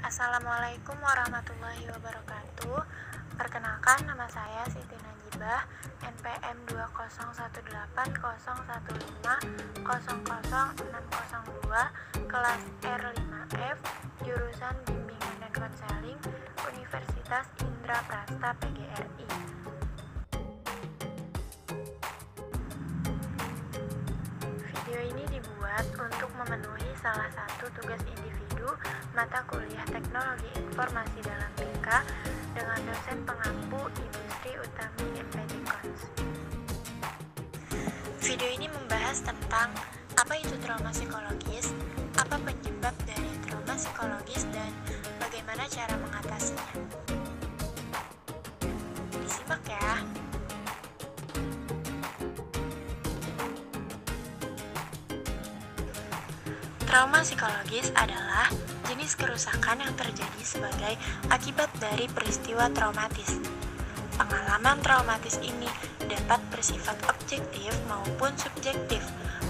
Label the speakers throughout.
Speaker 1: Assalamualaikum warahmatullahi wabarakatuh. Perkenalkan, nama saya Siti Najibah, NPM 2018015000602, kelas R5F, jurusan Bimbingan dan Konseling, Universitas Indraprasta PGRI. Video ini dibuat untuk memenuhi salah satu tugas individu mata kuliah Teknologi Informasi dalam BK dengan dosen pengampu Ibu Sri Utami MPTKONS. Video ini membahas tentang apa itu trauma psikologis, apa penyebab dari trauma psikologis, dan bagaimana cara mengatasinya. Disimak ya. Trauma psikologis adalah jenis kerusakan yang terjadi sebagai akibat dari peristiwa traumatis. Pengalaman traumatis ini dapat bersifat objektif maupun subjektif,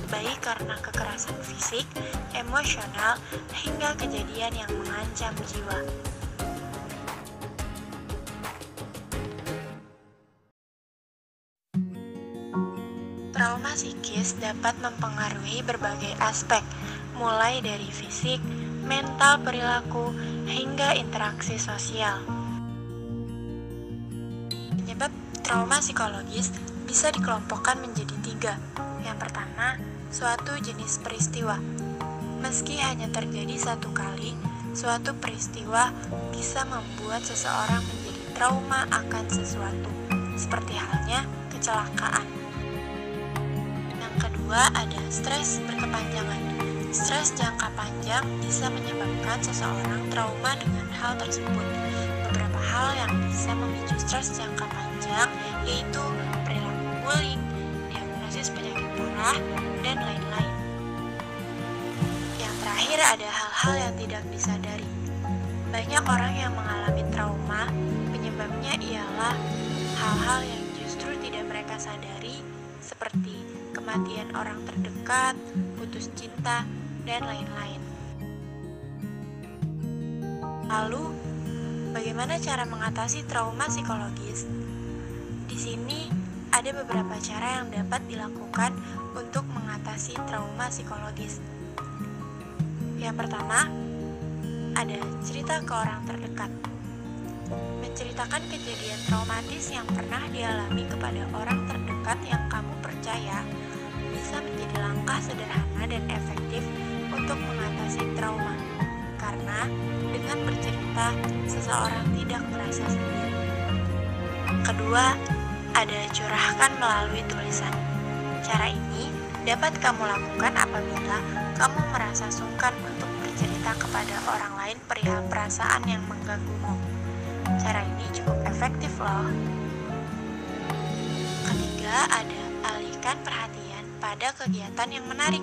Speaker 1: baik karena kekerasan fisik, emosional, hingga kejadian yang mengancam jiwa. Trauma psikis dapat mempengaruhi berbagai aspek, mulai dari fisik, mental, perilaku, hingga interaksi sosial. Penyebab trauma psikologis bisa dikelompokkan menjadi 3. Yang pertama, suatu jenis peristiwa. Meski hanya terjadi satu kali, suatu peristiwa bisa membuat seseorang menjadi trauma akan sesuatu, seperti halnya kecelakaan. Yang kedua, ada stres berkepanjangan. Stres jangka panjang bisa menyebabkan seseorang trauma dengan hal tersebut. Beberapa hal yang bisa memicu stres jangka panjang yaitu perilaku bullying, diagnosis penyakit parah, dan lain-lain. Yang terakhir ada hal-hal yang tidak disadari. Banyak orang yang mengalami trauma, penyebabnya ialah hal-hal yang justru tidak mereka sadari, seperti kematian orang terdekat, putus cinta, dan lain-lain. Lalu, bagaimana cara mengatasi trauma psikologis? Di sini ada beberapa cara yang dapat dilakukan untuk mengatasi trauma psikologis. Yang pertama, ada cerita ke orang terdekat. Menceritakan kejadian traumatis yang pernah dialami kepada orang terdekat yang kamu percaya bisa menjadi langkah sederhana dan efektif untuk mengatasi trauma, karena dengan bercerita, seseorang tidak merasa sendiri. Kedua, ada curahkan melalui tulisan. Cara ini dapat kamu lakukan apabila kamu merasa sungkan untuk bercerita kepada orang lain perihal perasaan yang mengganggumu. Cara ini cukup efektif loh. Ketiga, ada alihkan perhatian pada kegiatan yang menarik.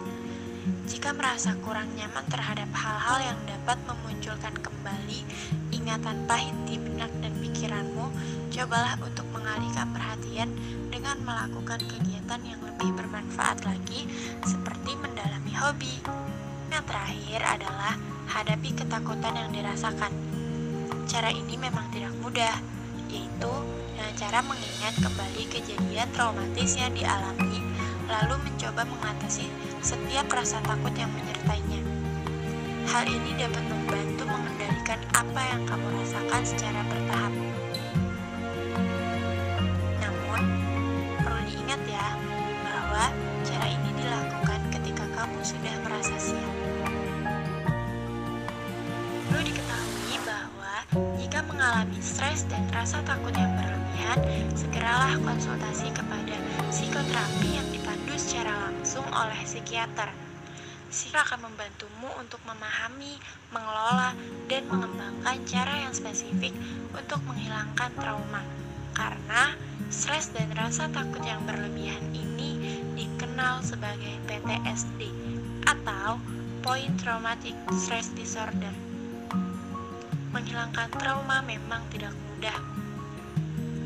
Speaker 1: Jika merasa kurang nyaman terhadap hal-hal yang dapat memunculkan kembali ingatan pahit di benak dan pikiranmu, cobalah untuk mengalihkan perhatian dengan melakukan kegiatan yang lebih bermanfaat lagi, seperti mendalami hobi. Yang terakhir adalah hadapi ketakutan yang dirasakan. Cara ini memang tidak mudah, yaitu dengan cara mengingat kembali kejadian traumatis yang dialami, lalu mencoba mengatasi setiap rasa takut yang menyertainya. Hal ini dapat membantu mengendalikan apa yang kamu rasakan secara bertahap. Namun, perlu diingat ya, bahwa cara ini dilakukan ketika kamu sudah merasa siap. Perlu diketahui bahwa jika mengalami stres dan rasa takut yang berlebihan, segeralah konsultasi kepada psikoterapi yang dipandu secara langsung oleh psikiater. Psikiater akan membantumu untuk memahami, mengelola, dan mengembangkan cara yang spesifik untuk menghilangkan trauma. Karena stres dan rasa takut yang berlebihan ini dikenal sebagai PTSD atau Post Traumatic Stress Disorder. Menghilangkan trauma memang tidak mudah,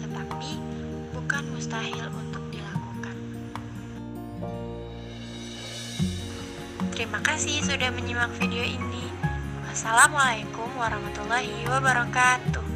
Speaker 1: tetapi bukan mustahil untuk dilakukan. Terima kasih sudah menyimak video ini. Wassalamualaikum warahmatullahi wabarakatuh.